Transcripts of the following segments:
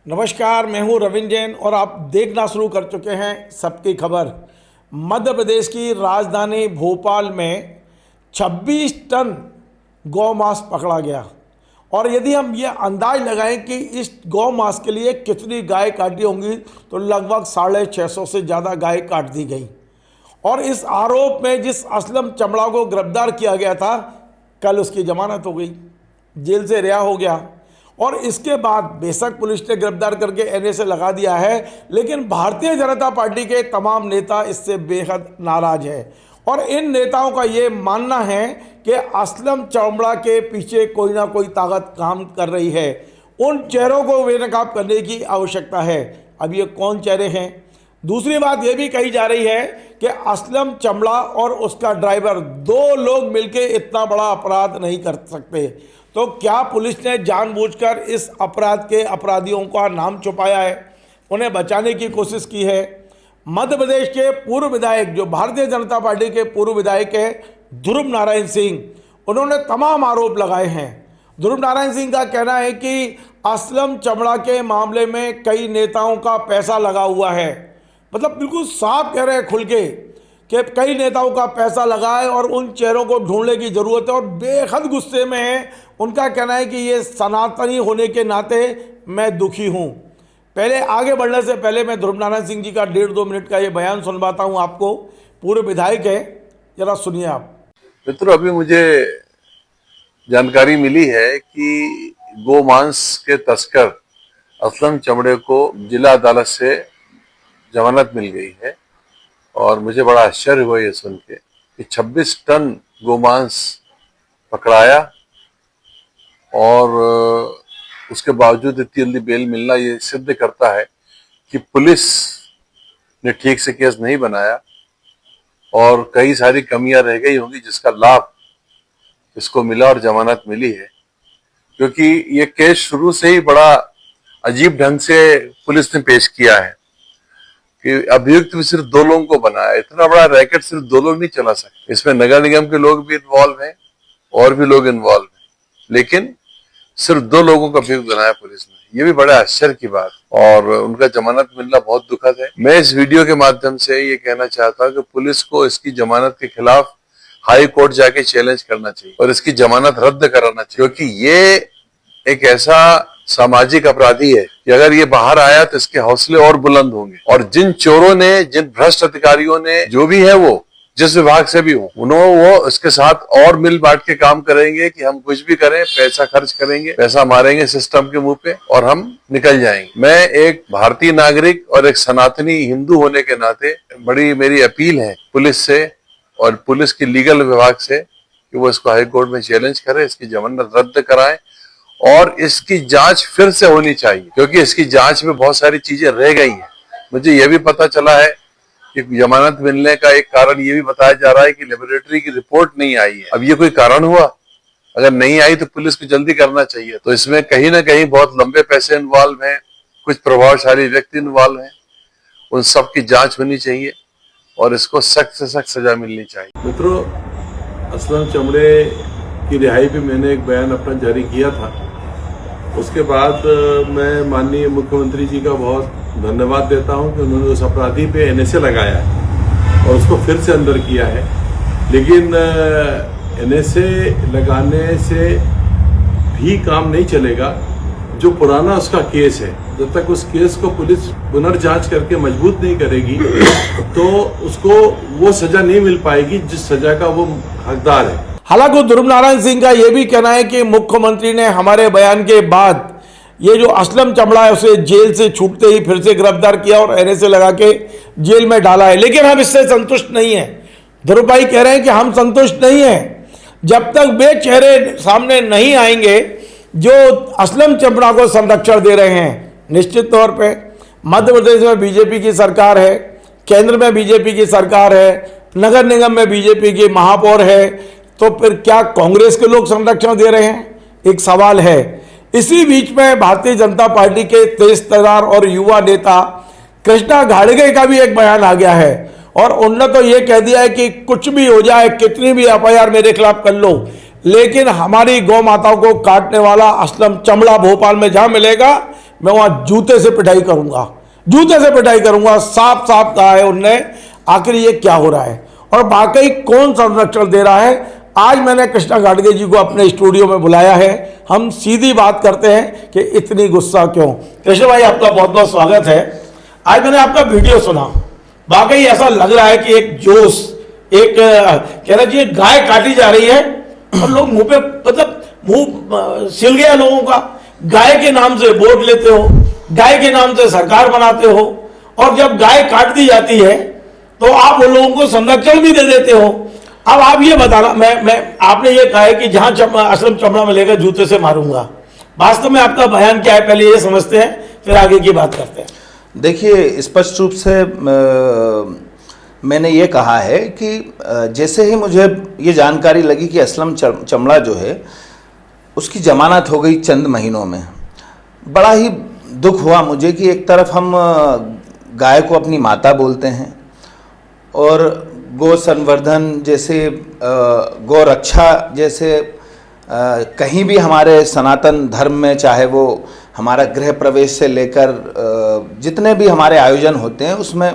नमस्कार, मैं हूं रविंद्र जैन और आप देखना शुरू कर चुके हैं सबकी खबर। मध्य प्रदेश की राजधानी भोपाल में 26 टन गौमांस पकड़ा गया और यदि हम ये अंदाज लगाएं कि इस गौमांस के लिए कितनी गाय काटी होंगी तो लगभग 650 से ज़्यादा गाय काट दी गई। और इस आरोप में जिस असलम चमड़ा को गिरफ्तार किया गया था, कल उसकी जमानत हो गई, जेल से रिहा हो गया। और इसके बाद बेशक पुलिस ने गिरफ्तार करके एनएसए लगा दिया है, लेकिन भारतीय जनता पार्टी के तमाम नेता इससे बेहद नाराज हैं। और इन नेताओं का ये मानना है कि असलम चमड़ा के पीछे कोई ना कोई ताकत काम कर रही है। उन चेहरों को बेनकाब करने की आवश्यकता है। अब ये कौन चेहरे हैं? दूसरी बात यह भी कही जा रही है कि असलम चमड़ा और उसका ड्राइवर, दो लोग मिलकर इतना बड़ा अपराध नहीं कर सकते। तो क्या पुलिस ने जानबूझकर इस अपराध के अपराधियों का नाम छुपाया है, उन्हें बचाने की कोशिश की है? मध्य प्रदेश के पूर्व विधायक, जो भारतीय जनता पार्टी के पूर्व विधायक है ध्रुव नारायण सिंह, उन्होंने तमाम आरोप लगाए हैं। ध्रुव नारायण सिंह का कहना है कि असलम चमड़ा के मामले में कई नेताओं का पैसा लगा हुआ है। मतलब बिल्कुल साफ कह रहे हैं खुल के कि कई नेताओं का पैसा लगा है और उन चेहरों को ढूंढने की ज़रूरत है और बेहद गुस्से में है। उनका कहना है कि ये सनातनी होने के नाते मैं दुखी हूँ। पहले आगे बढ़ने से पहले मैं ध्रुव नारायण सिंह जी का 1.5-2 मिनट का ये बयान सुनवाता हूँ आपको। पूर्व विधायक है, जरा सुनिए आप। मित्रों, अभी मुझे जानकारी मिली है कि गोमांस के तस्कर असलम चमड़े को जिला अदालत से जमानत मिल गई है और मुझे बड़ा आश्चर्य हुआ ये सुन के कि 26 टन गोमांस पकड़ाया और उसके बावजूद इतनी जल्दी बेल मिलना ये सिद्ध करता है कि पुलिस ने ठीक से केस नहीं बनाया और कई सारी कमियां रह गई होंगी जिसका लाभ इसको मिला और जमानत मिली है। क्योंकि ये केस शुरू से ही बड़ा अजीब ढंग से पुलिस ने पेश किया है कि अभियुक्त भी सिर्फ 2 लोगों को बनाया। इतना बड़ा रैकेट सिर्फ 2 लोग नहीं चला सकते, इसमें नगर निगम के लोग भी इन्वॉल्व हैं और भी लोग इन्वॉल्व हैं, लेकिन सिर्फ 2 लोगों का अभियुक्त बनाया पुलिस ने। ये भी बड़े आश्चर्य की बात और उनका जमानत मिलना बहुत दुखद है। मैं इस वीडियो के माध्यम से ये कहना चाहता हूँ कि पुलिस को इसकी जमानत के खिलाफ हाई कोर्ट जाके चैलेंज करना चाहिए और इसकी जमानत रद्द कराना चाहिए, क्योंकि ये एक ऐसा सामाजिक अपराधी है कि अगर ये बाहर आया तो इसके हौसले और बुलंद होंगे। और जिन चोरों ने, जिन भ्रष्ट अधिकारियों ने, जो भी है वो जिस विभाग से भी हो, वो इसके साथ और मिल बांट के काम करेंगे कि हम कुछ भी करें, पैसा खर्च करेंगे, पैसा मारेंगे सिस्टम के मुंह पे और हम निकल जाएंगे। मैं एक भारतीय नागरिक और एक सनातनी हिंदू होने के नाते बड़ी मेरी अपील है पुलिस से और पुलिस की लीगल विभाग से कि वो इसको हाई कोर्ट में चैलेंज करे, इसकी जमानत रद्द कराएं और इसकी जांच फिर से होनी चाहिए, क्योंकि इसकी जांच में बहुत सारी चीजें रह गई हैं। मुझे यह भी पता चला है कि जमानत मिलने का एक कारण ये भी बताया जा रहा है कि लेबोरेटरी की रिपोर्ट नहीं आई है। अब ये कोई कारण हुआ? अगर नहीं आई तो पुलिस को जल्दी करना चाहिए। तो इसमें कहीं ना कहीं बहुत लंबे पैसे इन्वॉल्व हैं, कुछ प्रभावशाली व्यक्ति इन्वॉल्व हैं, उन सब की जांच होनी चाहिए और इसको सख्त से सख्त सजा मिलनी चाहिए। मित्रों, असलम चमड़े की रिहाई पे मैंने एक बयान अपना जारी किया था। उसके बाद मैं माननीय मुख्यमंत्री जी का बहुत धन्यवाद देता हूं कि उन्होंने उस अपराधी पे एनएसए लगाया है और उसको फिर से अंदर किया है। लेकिन एनएसए लगाने से भी काम नहीं चलेगा। जो पुराना उसका केस है, जब तक उस केस को पुलिस पुनर्जांच करके मजबूत नहीं करेगी तो उसको वो सजा नहीं मिल पाएगी जिस सजा का वो हकदार है। हालांकि ध्रुव नारायण सिंह का यह भी कहना है कि मुख्यमंत्री ने हमारे बयान के बाद ये जो असलम चमड़ा है उसे जेल से छूटते ही फिर से गिरफ्तार किया और एनएसए लगा के जेल में डाला है। लेकिन हम इससे संतुष्ट नहीं है। ध्रुव भाई कह रहे हैं कि हम संतुष्ट नहीं हैं जब तक वे चेहरे सामने नहीं आएंगे जो असलम चमड़ा को संरक्षण दे रहे हैं। निश्चित तौर पे मध्य प्रदेश में बीजेपी की सरकार है, केंद्र में बीजेपी की सरकार है, नगर निगम में बीजेपी की महापौर है, तो फिर क्या कांग्रेस के लोग संरक्षण दे रहे हैं? एक सवाल है। इसी बीच में भारतीय जनता पार्टी के तेज तर्रार और युवा नेता कृष्णा घाड़गे का भी एक बयान आ गया है और उन्होंने तो ये कह दिया है कि कुछ भी हो जाए, कितनी भी एफआईआर मेरे खिलाफ कर लो, लेकिन हमारी गौ माताओं को काटने वाला असलम चमड़ा भोपाल में जहां मिलेगा मैं वहाँ जूते से पिटाई करूँगा, जूते से पिटाई करूँगा। साफ साफ कहा है उनने। आखिर ये क्या हो रहा है और वाकई कौन संरक्षण दे रहा है? आज मैंने कृष्णा गाडगे जी को अपने स्टूडियो में बुलाया है। हम सीधी बात करते हैं कि इतनी गुस्सा क्यों। कृष्ण भाई, आपका बहुत बहुत स्वागत है। आज मैंने आपका वीडियो सुना, वाकई ऐसा लग रहा है कि एक जोश, एक कहना चाहिए गाय काटी जा रही है और लोग मुंह पे, मतलब मुंह सिल गया लोगों का। गाय के नाम से वोट लेते हो, गाय के नाम से सरकार बनाते हो, और जब गाय काट दी जाती है तो आप उन लोगों को संरक्षण भी दे देते हो। अब आप ये बताना, मैं आपने ये कहा है कि जहां असलम चमड़ा मिलेगा जूते से मारूंगा, वास्तव में आपका बयान क्या है? पहले ये समझते हैं, फिर आगे की बात करते हैं। देखिए, स्पष्ट रूप से मैंने ये कहा है कि जैसे ही मुझे ये जानकारी लगी कि असलम चमड़ा जो है उसकी जमानत हो गई चंद महीनों में, बड़ा ही दुख हुआ मुझे कि एक तरफ हम गाय को अपनी माता बोलते हैं और गौ संवर्धन जैसे, गौ रक्षा जैसे कहीं भी हमारे सनातन धर्म में, चाहे वो हमारा गृह प्रवेश से लेकर जितने भी हमारे आयोजन होते हैं उसमें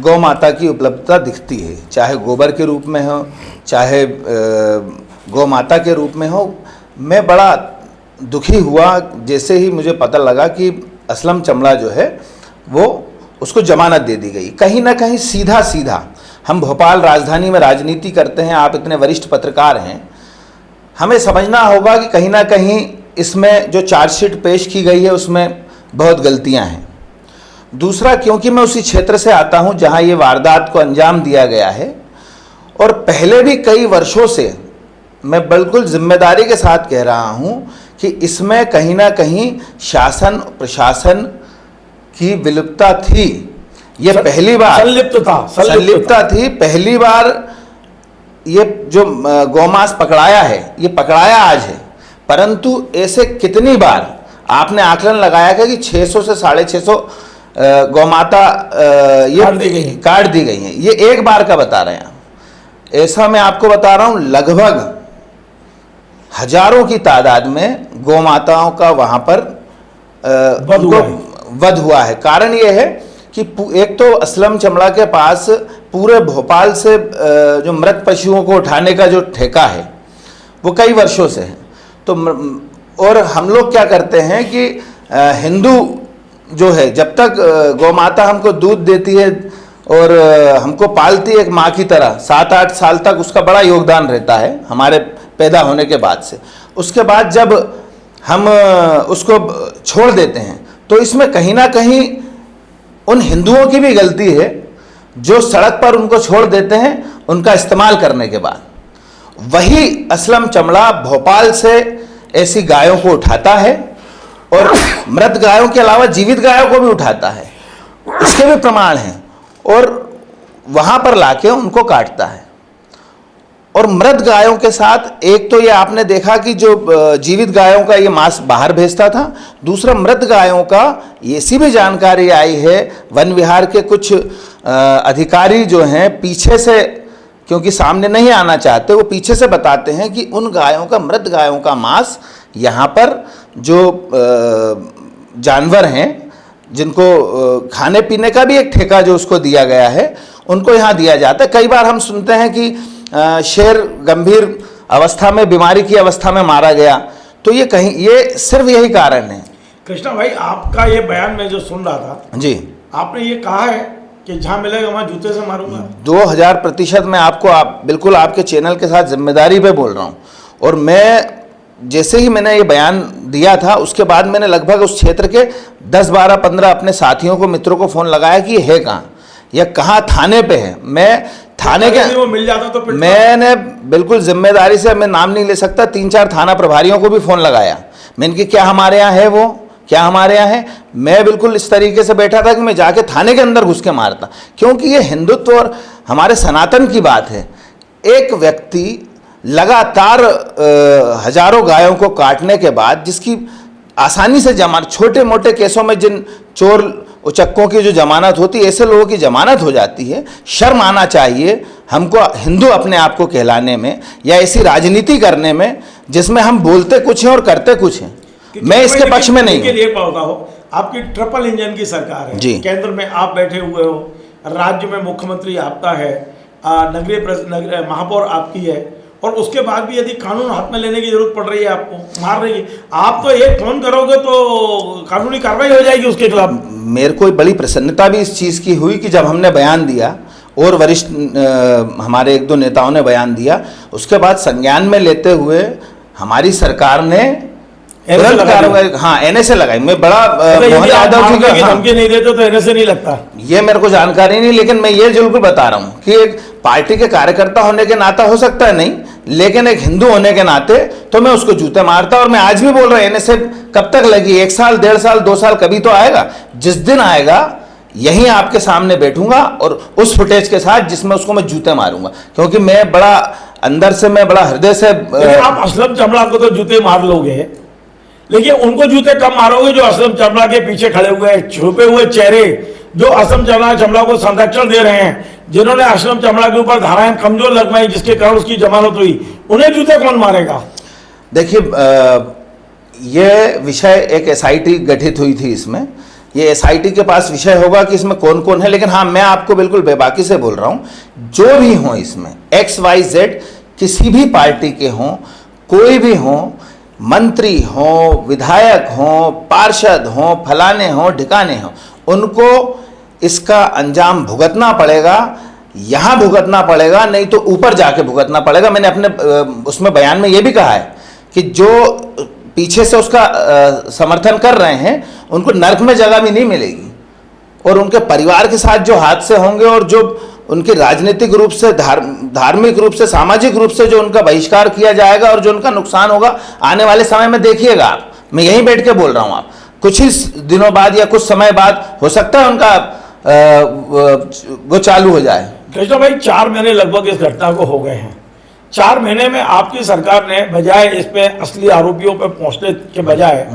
गौ माता की उपलब्धता दिखती है, चाहे गोबर के रूप में हो, चाहे गौ माता के रूप में हो। मैं बड़ा दुखी हुआ जैसे ही मुझे पता लगा कि असलम चमड़ा जो है वो उसको जमानत दे दी गई। कहीं ना कहीं सीधा सीधा, हम भोपाल राजधानी में राजनीति करते हैं, आप इतने वरिष्ठ पत्रकार हैं, हमें समझना होगा कि कहीं ना कहीं इसमें जो चार्जशीट पेश की गई है उसमें बहुत गलतियां हैं। दूसरा, क्योंकि मैं उसी क्षेत्र से आता हूं जहां ये वारदात को अंजाम दिया गया है और पहले भी कई वर्षों से मैं बिल्कुल जिम्मेदारी के साथ कह रहा हूं कि इसमें कहीं ना कहीं शासन प्रशासन की विलुप्तता थी। ये पहली बार संलिप्तता थी। पहली बार ये जो गौमांस पकड़ाया है, ये पकड़ाया आज है, परंतु ऐसे कितनी बार आपने आकलन लगाया था कि 600 से 650 गौमाता ये काट दी गई हैं। ये एक बार का बता रहे हैं, ऐसा मैं आपको बता रहा हूं लगभग हजारों की तादाद में गौमाताओं का वहां पर वध हुआ है। कारण यह है कि एक तो असलम चमड़ा के पास पूरे भोपाल से जो मृत पशुओं को उठाने का जो ठेका है वो कई वर्षों से है। तो और हम लोग क्या करते हैं कि हिंदू जो है, जब तक गौमाता हमको दूध देती है और हमको पालती है एक माँ की तरह, 7-8 साल तक उसका बड़ा योगदान रहता है हमारे पैदा होने के बाद से। उसके बाद जब हम उसको छोड़ देते हैं तो इसमें कहीं ना कहीं उन हिंदुओं की भी गलती है जो सड़क पर उनको छोड़ देते हैं उनका इस्तेमाल करने के बाद। वही असलम चमड़ा भोपाल से ऐसी गायों को उठाता है और मृत गायों के अलावा जीवित गायों को भी उठाता है, इसके भी प्रमाण हैं, और वहां पर लाके उनको काटता है। और मृत गायों के साथ एक तो ये आपने देखा कि जो जीवित गायों का ये मांस बाहर भेजता था, दूसरा मृत गायों का ऐसी भी जानकारी आई है, वन विहार के कुछ अधिकारी जो हैं पीछे से, क्योंकि सामने नहीं आना चाहते, वो पीछे से बताते हैं कि उन गायों का, मृत गायों का मांस यहाँ पर जो जानवर हैं जिनको खाने पीने का भी एक ठेका जो उसको दिया गया है, उनको यहाँ दिया जाता है। कई बार हम सुनते हैं कि शेर गंभीर अवस्था में, बीमारी की अवस्था में मारा गया, तो ये कहीं, ये सिर्फ यही कारण है। कृष्णा भाई, आपका ये बयान मैं जो सुन रहा था जी, आपने ये कहा है कि जहां मिलेगा वहां जूते से मारूंगा। 2000% मैं आपको बिल्कुल आपके चैनल के साथ जिम्मेदारी पे बोल रहा हूँ। और मैं जैसे ही मैंने ये बयान दिया था उसके बाद मैंने लगभग उस क्षेत्र के 10, 12, 15 अपने साथियों को, मित्रों को फ़ोन लगाया कि ये है कहाँ, या कहाँ थाने पे है। मैं थाने के, वो मिल जाता तो मैंने बिल्कुल जिम्मेदारी से, मैं नाम नहीं ले सकता, 3-4 थाना प्रभारियों को भी फ़ोन लगाया। मैंने कि क्या हमारे यहाँ है वो, क्या हमारे यहाँ है। मैं बिल्कुल इस तरीके से बैठा था कि मैं जाके थाने के अंदर घुस के मारता, क्योंकि ये हिंदुत्व और हमारे सनातन की बात है। एक व्यक्ति लगातार हजारों गायों को काटने के बाद, जिसकी आसानी से जमानत, छोटे मोटे केसों में जिन चोर उचक्कों की जो जमानत होती है, ऐसे लोगों की जमानत हो जाती है। शर्म आना चाहिए हमको हिंदू अपने आप को कहलाने में, या ऐसी राजनीति करने में जिसमें हम बोलते कुछ हैं और करते कुछ हैं। मैं इसके पक्ष में नहीं के लिए पता हो, आपकी ट्रिपल इंजन की सरकार है जी। केंद्र में आप बैठे हुए हो, राज्य में मुख्यमंत्री आपका है, नगरीय महापौर आपकी है, और उसके बाद भी यदि कानून हाथ में लेने की जरूरत पड़ रही है, आपको मार रही है, आप तो एक फोन करोगे तो कानूनी कार्रवाई हो जाएगी उसके खिलाफ। मेरे को बड़ी प्रसन्नता भी इस चीज़ की हुई कि जब हमने बयान दिया और वरिष्ठ हमारे एक दो नेताओं ने बयान दिया, उसके बाद संज्ञान में लेते हुए हमारी सरकार ने तुरंत कार्रवाई, हाँ, एनएसए लगाई। मैं बड़ा मोहन यादव जी का धमकी नहीं देते तो एनएसए नहीं लगता, ये मेरे को जानकारी नहीं, लेकिन मैं ये जरूर बता रहा हूँ कि एक पार्टी के कार्यकर्ता होने के नाता हो सकता है नहीं, लेकिन एक हिंदू होने के नाते तो मैं उसको जूते मारता। और मैं आज भी बोल रहा हूँ, एनएसए कब तक लगी, 1 साल 1.5 साल 2 साल, कभी तो आएगा। जिस दिन आएगा यहीं आपके सामने बैठूंगा और उस फुटेज के साथ जिसमें उसको मैं जूते मारूंगा, क्योंकि मैं बड़ा अंदर से, मैं बड़ा हृदय से आप असलम चमड़ा को तो जूते मार लोगे, लेकिन उनको जूते कब मारोगे जो असलम चमड़ा के पीछे खड़े हुए हैं, छुपे हुए चेहरे जो असलम चमड़ा को संरक्षण दे रहे हैं, जिन्होंने असलम चमड़ा के ऊपर धाराएं कमजोर लगवाई जिसके कारण उसकी जमानत हुई, उन्हें जूते कौन मारेगा? देखिए, ये विषय एक एसआईटी गठित हुई थी, इसमें ये एसआईटी के पास विषय होगा कि इसमें कौन कौन है, लेकिन हाँ, मैं आपको बिल्कुल बेबाकी से बोल रहा हूं, जो भी हो इसमें XYZ किसी भी पार्टी के हों, कोई भी हों, मंत्री हों, विधायक हों, पार्षद हों, फलाने हों, ठिकाने हों, उनको इसका अंजाम भुगतना पड़ेगा। यहां भुगतना पड़ेगा, नहीं तो ऊपर जाके भुगतना पड़ेगा। मैंने अपने उसमें बयान में यह भी कहा है कि जो पीछे से उसका समर्थन कर रहे हैं उनको नर्क में जगह भी नहीं मिलेगी, और उनके परिवार के साथ जो हादसे होंगे और जो उनकी राजनीतिक रूप से, धार्मिक रूप से, सामाजिक रूप से जो उनका बहिष्कार किया जाएगा और जो उनका नुकसान होगा आने वाले समय में देखिएगा आप। मैं यहीं बैठ के बोल रहा हूं, आप कुछ ही दिनों बाद या कुछ समय बाद हो सकता है उनका वो चालू हो जाए। कृष्ण भाई, 4 महीने लगभग इस घटना को हो गए हैं। 4 महीने में आपकी सरकार ने बजाय इस पे असली आरोपियों पे पहुंचने के बजाय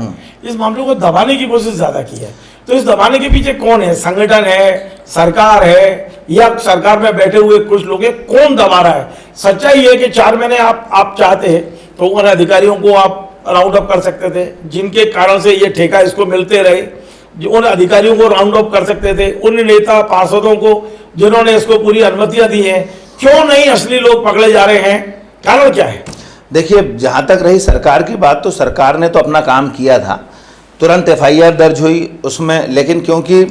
इस मामले को दबाने की कोशिश ज्यादा की है। तो इस दबाने के पीछे कौन है? संगठन है, सरकार है, या सरकार में बैठे हुए कुछ लोग हैं? कौन दबा रहा है? सच्चाई है कि 4 महीने आप चाहते तो उन अधिकारियों को आप राउंड अप कर सकते थे, जिनके कारण से ये ठेका इसको मिलते रहे, उन अधिकारियों को राउंड अप कर सकते थे, उन नेता पार्षदों को जिन्होंने इसको पूरी अनुमतियां दी हैं। क्यों नहीं असली लोग पकड़े जा रहे हैं? कारण क्या है? देखिए, जहां तक रही सरकार की बात, तो सरकार ने तो अपना काम किया था, तुरंत FIR दर्ज हुई उसमें, लेकिन क्योंकि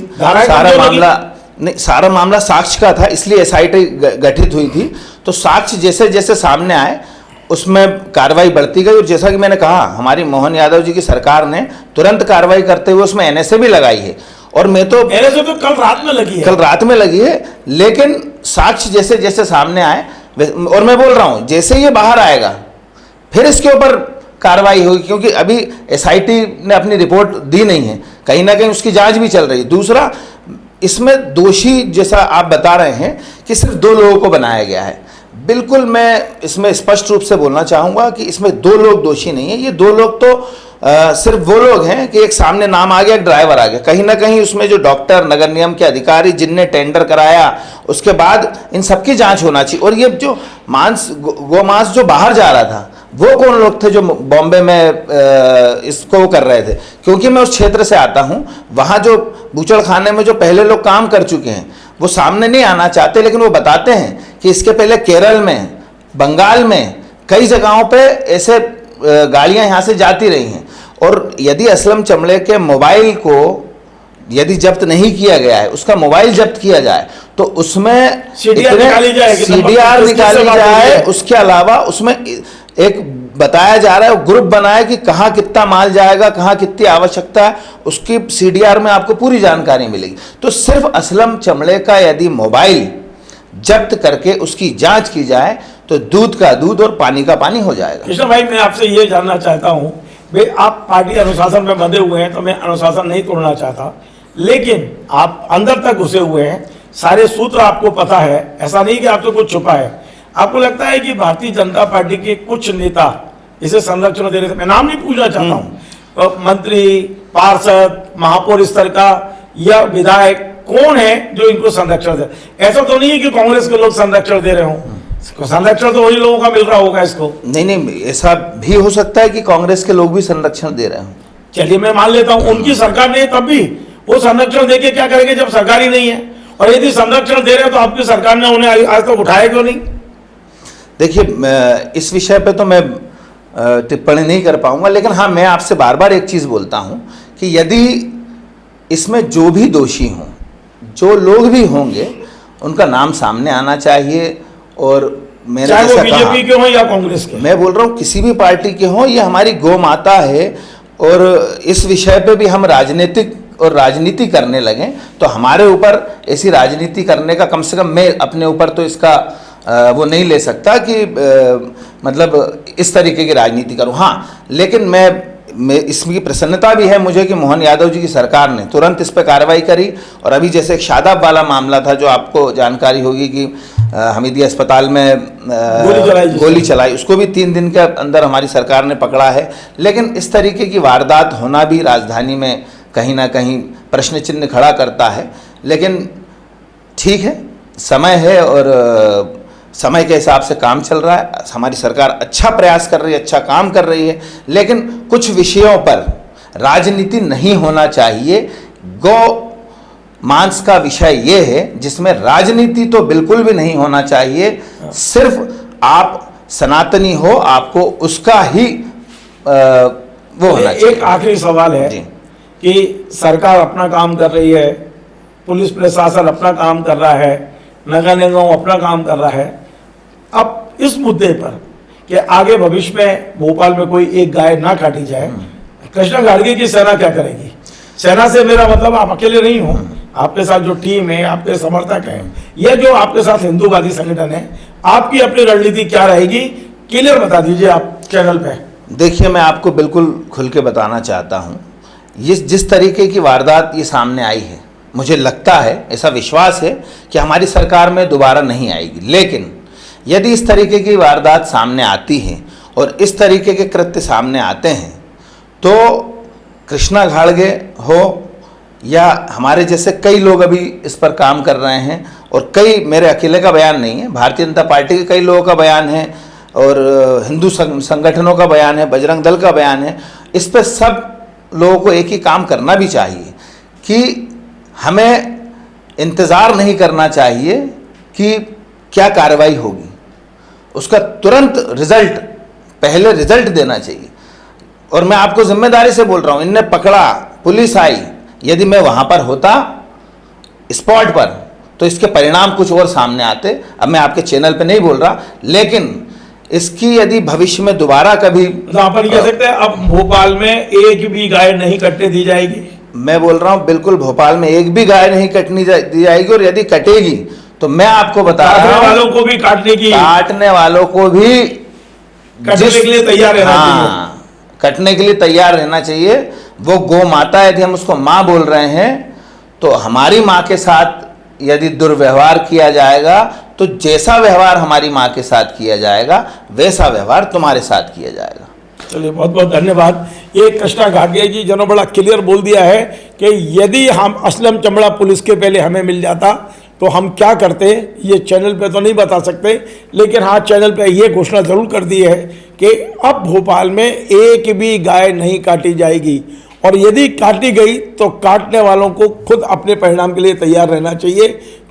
सारा मामला साक्ष्य का था, इसलिए SIT गठित हुई थी। तो साक्ष्य जैसे जैसे सामने आए उसमें कार्रवाई बढ़ती गई, और जैसा कि मैंने कहा, हमारी मोहन यादव जी की सरकार ने तुरंत कार्रवाई करते हुए उसमें NSA भी लगाई है। और मैं तो NSA तो कल रात में लगी है, लेकिन साक्ष्य जैसे जैसे सामने आए, और मैं बोल रहा हूं जैसे ये बाहर आएगा फिर इसके ऊपर कार्रवाई होगी, क्योंकि अभी SIT ने अपनी रिपोर्ट दी नहीं है, कहीं ना कहीं उसकी जांच भी चल रही है। दूसरा, इसमें दोषी जैसा आप बता रहे हैं कि सिर्फ 2 लोगों को बनाया गया है, बिल्कुल मैं इसमें स्पष्ट रूप से बोलना चाहूँगा कि इसमें 2 लोग दोषी नहीं है। ये 2 लोग तो सिर्फ वो लोग हैं कि एक सामने नाम आ गया, एक ड्राइवर आ गया, कहीं ना कहीं उसमें जो डॉक्टर, नगर निगम के अधिकारी, जिनने टेंडर कराया, उसके बाद इन सबकी जांच होना चाहिए। और ये जो गोमांस जो बाहर जा रहा था, वो कौन लोग थे जो बॉम्बे में इसको कर रहे थे? क्योंकि मैं उस क्षेत्र से आता हूँ, वहाँ जो बूचड़खाने में जो पहले लोग काम कर चुके हैं वो सामने नहीं आना चाहते, लेकिन वो बताते हैं कि इसके पहले केरल में, बंगाल में, कई जगहों पे ऐसे गाड़ियाँ यहाँ से जाती रही हैं। और यदि असलम चमड़े के मोबाइल को यदि जब्त नहीं किया गया है, उसका मोबाइल जब्त किया जाए, तो उसमें CDR निकाली जाए। उसके अलावा उसमें एक बताया जा रहा है, ग्रुप बनाया कि कहाँ कितना माल जाएगा, कहाँ कितनी आवश्यकता है, उसकी CDR में आपको पूरी जानकारी मिलेगी। तो सिर्फ असलम चमड़े का यदि मोबाइल जब्त करके उसकी जांच की जाए तो दूध का दूध और पानी का पानी हो जाएगा। कृष्ण भाई, मैं आपसे ये जानना चाहता हूँ, भाई आप पार्टी अनुशासन में बंधे हुए हैं, तो मैं अनुशासन नहीं तोड़ना चाहता, लेकिन आप अंदर तक घुसे हुए हैं, सारे सूत्र आपको पता है, ऐसा नहीं कि आपसे कुछ छुपा है। आपको लगता है कि भारतीय जनता पार्टी के कुछ नेता इसे संरक्षण दे रहे थे? मैं नाम नहीं पूछना चाहता हूँ, मंत्री, पार्षद, महापौर स्तर का या विधायक, कौन है जो इनको संरक्षण दे? ऐसा तो नहीं है कि कांग्रेस के लोग संरक्षण दे रहे हों, संरक्षण तो वही लोगों का मिल रहा होगा इसको। नहीं, ऐसा भी हो सकता है कि कांग्रेस के लोग भी संरक्षण दे रहे हों। चलिए मैं मान लेता हूं उनकी सरकार नहीं है, तब भी वो संरक्षण देके क्या करेंगे जब सरकार ही नहीं है? और यदि संरक्षण दे रहे हैं तो आपकी सरकार ने उन्हें आज तक उठाया क्यों नहीं? देखिए, इस विषय पे तो मैं टिप्पणी नहीं कर पाऊंगा, लेकिन हाँ, मैं आपसे बार बार एक चीज बोलता हूं कि यदि इसमें जो भी दोषी हों, जो लोग भी होंगे, उनका नाम सामने आना चाहिए। और मैंने चाहे वो जैसा बीजेपी के हों या कांग्रेस के, मैं बोल रहा हूँ किसी भी पार्टी के हों, ये हमारी गौ माता है। और इस विषय पे भी हम राजनीति करने लगे तो हमारे ऊपर ऐसी राजनीति करने का, कम से कम मैं अपने ऊपर तो इसका वो नहीं ले सकता कि मतलब इस तरीके की राजनीति करूं। हाँ, लेकिन मैं इसकी प्रसन्नता भी है मुझे कि मोहन यादव जी की सरकार ने तुरंत इस पर कार्रवाई करी। और अभी जैसे एक शादाब वाला मामला था, जो आपको जानकारी होगी कि हमीदिया अस्पताल में गोली चलाई, उसको भी 3 दिन के अंदर हमारी सरकार ने पकड़ा है। लेकिन इस तरीके की वारदात होना भी राजधानी में कहीं ना कहीं प्रश्न चिन्ह खड़ा करता है। लेकिन ठीक है, समय है और समय के हिसाब से काम चल रहा है। हमारी सरकार अच्छा प्रयास कर रही है, अच्छा काम कर रही है, लेकिन कुछ विषयों पर राजनीति नहीं होना चाहिए। गौ मांस का विषय ये है जिसमें राजनीति तो बिल्कुल भी नहीं होना चाहिए। सिर्फ आप सनातनी हो, आपको उसका ही वो होना चाहिए। एक आखिरी सवाल है कि सरकार अपना काम कर रही है, पुलिस प्रशासन अपना काम कर रहा है, नगर निगम अपना काम कर रहा है। अब इस मुद्दे पर कि आगे भविष्य में भोपाल में कोई एक गाय ना काटी जाए, कृष्णा गाड़गे की सेना क्या करेगी? सेना से मेरा मतलब आप अकेले नहीं हो, आपके साथ जो टीम है, आपके समर्थक हैं, ये जो आपके साथ हिंदूवादी संगठन है, आपकी अपनी रणनीति क्या रहेगी? क्लियर बता दीजिए आप चैनल पे। देखिए, मैं आपको बिल्कुल खुल के बताना चाहता हूँ, ये जिस तरीके की वारदात ये सामने आई है, मुझे लगता है, ऐसा विश्वास है कि हमारी सरकार में दोबारा नहीं आएगी। लेकिन यदि इस तरीके की वारदात सामने आती है और इस तरीके के कृत्य सामने आते हैं, तो कृष्णा घाड़गे हो या हमारे जैसे कई लोग अभी इस पर काम कर रहे हैं, और कई, मेरे अकेले का बयान नहीं है, भारतीय जनता पार्टी के कई लोगों का बयान है और हिंदू संगठनों का बयान है, बजरंग दल का बयान है। इस पर सब लोगों को एक ही काम करना भी चाहिए कि हमें इंतज़ार नहीं करना चाहिए कि क्या कार्रवाई होगी, उसका तुरंत रिजल्ट, पहले रिजल्ट देना चाहिए। और मैं आपको जिम्मेदारी से बोल रहा हूँ, इनने पकड़ा, पुलिस आई, यदि मैं वहाँ पर होता स्पॉट पर तो इसके परिणाम कुछ और सामने आते। अब मैं आपके चैनल पे नहीं बोल रहा, लेकिन इसकी यदि भविष्य में दोबारा कभी, तो अपन कह सकते हैं अब भोपाल में एक भी गाय नहीं कटने दी जाएगी। मैं बोल रहा हूं बिल्कुल भोपाल में एक भी गाय नहीं कटनी दी जाएगी। और यदि कटेगी तो मैं आपको बता रहा हूं, वालों को भी काटने वालों को भी कटने के लिए तैयार रहना चाहिए। कटने के लिए तैयार रहना चाहिए। वो गौ माता, यदि हम उसको माँ बोल रहे हैं, तो हमारी माँ के साथ यदि दुर्व्यवहार किया जाएगा तो जैसा व्यवहार हमारी माँ के साथ किया जाएगा वैसा व्यवहार तुम्हारे साथ किया जाएगा। चलिए, बहुत बहुत धन्यवाद। ये कृष्णा घाड़गे जी जिन्होंने बड़ा क्लियर बोल दिया है कि यदि हम असलम चमड़ा पुलिस के पहले हमें मिल जाता तो हम क्या करते, ये चैनल पे तो नहीं बता सकते, लेकिन हाँ चैनल पे ये घोषणा जरूर कर दी है कि अब भोपाल में एक भी गाय नहीं काटी जाएगी, और यदि काटी गई तो काटने वालों को खुद अपने परिणाम के लिए तैयार रहना चाहिए।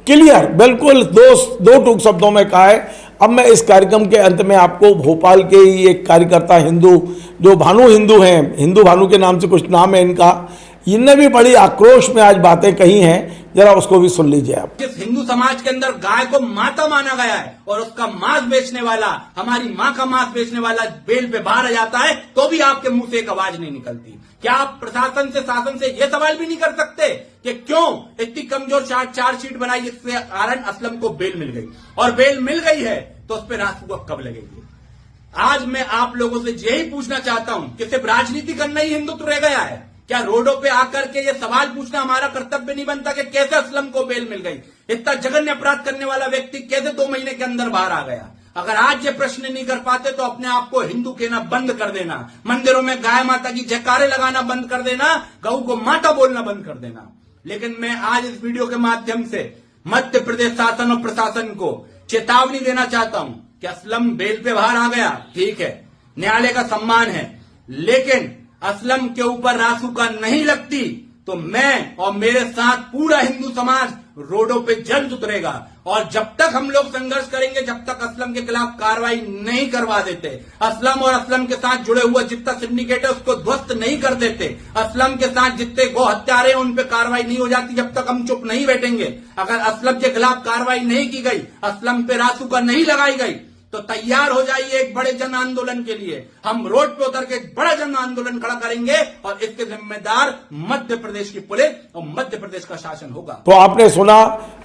क्लियर, बिल्कुल दो टूक शब्दों में कहा है। अब मैं इस कार्यक्रम के अंत में आपको भोपाल के ही एक कार्यकर्ता हिंदू, जो भानु हिंदू हैं, हिंदू भानु के नाम से कुछ नाम है इनका, इनने भी बड़ी आक्रोश में आज बातें कही हैं, जरा उसको भी सुन लीजिए आप। जिस हिंदू समाज के अंदर गाय को माता माना गया है और उसका मांस बेचने वाला, हमारी माँ का मांस बेचने वाला बेल पे बाहर आ जाता है, तो भी आपके मुंह से एक आवाज नहीं निकलती। क्या आप प्रशासन से, शासन से यह सवाल भी नहीं कर सकते कि क्यों इतनी कमजोर चार्जशीट बनाई जिसके कारण असलम को बेल मिल गई, और बेल मिल गई है तो उस पर रासुआ कब लगेगी? आज मैं आप लोगों से यही पूछना चाहता हूं कि सिर्फ राजनीति करना ही हिंदुत्व रह गया है क्या? रोडों पे आकर के ये सवाल पूछना हमारा कर्तव्य नहीं बनता कि कैसे असलम को बेल मिल गई? इतना जघन्य अपराध करने वाला व्यक्ति कैसे 2 महीने के अंदर बाहर आ गया? अगर आज ये प्रश्न नहीं कर पाते तो अपने आप को हिंदू कहना बंद कर देना, मंदिरों में गाय माता की जयकारे लगाना बंद कर देना, गऊ को माता बोलना बंद कर देना। लेकिन मैं आज इस वीडियो के माध्यम से मध्य प्रदेश शासन और प्रशासन को चेतावनी देना चाहता हूं कि असलम बेल पे बाहर आ गया, ठीक है, न्यायालय का सम्मान है, लेकिन असलम के ऊपर रासुका नहीं लगती तो मैं और मेरे साथ पूरा हिंदू समाज रोडों पे जल्द उतरेगा। और जब तक हम लोग संघर्ष करेंगे, जब तक असलम के खिलाफ कार्रवाई नहीं करवा देते, असलम और असलम के साथ जुड़े हुए जितना सिंडिकेट है उसको ध्वस्त नहीं कर देते, असलम के साथ जितने गो हत्यारे हैं उन पे कार्रवाई नहीं हो जाती, जब तक हम चुप नहीं बैठेंगे, अगर असलम के खिलाफ कार्रवाई नहीं की गई, असलम पे रासुका नहीं लगाई गई, तो तैयार हो जाइए एक बड़े जन आंदोलन के लिए। हम रोड पे उतर के एक बड़ा जन आंदोलन खड़ा करेंगे और इसके जिम्मेदार मध्य प्रदेश की पुलिस और मध्य प्रदेश का शासन होगा। तो आपने सुना,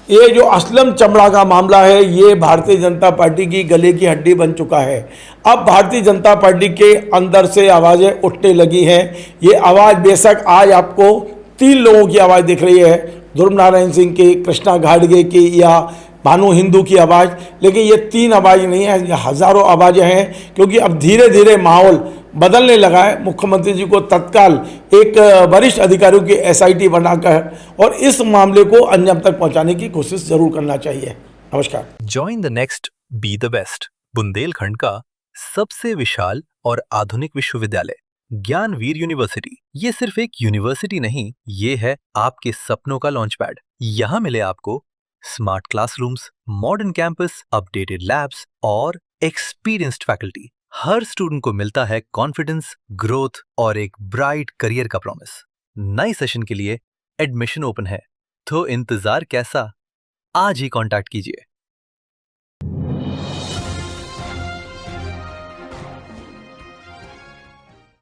ये जो असलम चमड़ा का मामला है ये भारतीय जनता पार्टी की गले की हड्डी बन चुका है। अब भारतीय जनता पार्टी के अंदर से आवाजें उठने लगी हैं। ये आवाज बेशक आज आपको 3 लोगों की आवाज दिख रही है, ध्रुव नारायण सिंह की, कृष्णा घाटगे की या भानु हिंदू की आवाज़, लेकिन ये 3 आवाज़ नहीं है, ये हज़ारों आवाज़ें हैं। क्योंकि अब धीरे धीरे माहौल बदलने लगा है। मुख्यमंत्री जी को तत्काल एक वरिष्ठ अधिकारियों की SIT बनाकर और इस मामले को अंजाम तक पहुंचाने की कोशिश जरूर करना चाहिए। नमस्कार। Join the next be the best, Bundelkhand का सबसे विशाल और आधुनिक विश्वविद्यालय ज्ञानवीर यूनिवर्सिटी। ये सिर्फ एक यूनिवर्सिटी नहीं, ये है आपके सपनों का लॉन्च पैड। यहाँ मिले आपको smart classrooms, modern campus, updated labs और एक्सपीरियंस्ड फैकल्टी। हर स्टूडेंट को मिलता है कॉन्फिडेंस, ग्रोथ और एक ब्राइट करियर का प्रॉमिस। नए सेशन के लिए एडमिशन ओपन है, तो इंतजार कैसा? आज ही कांटेक्ट कीजिए।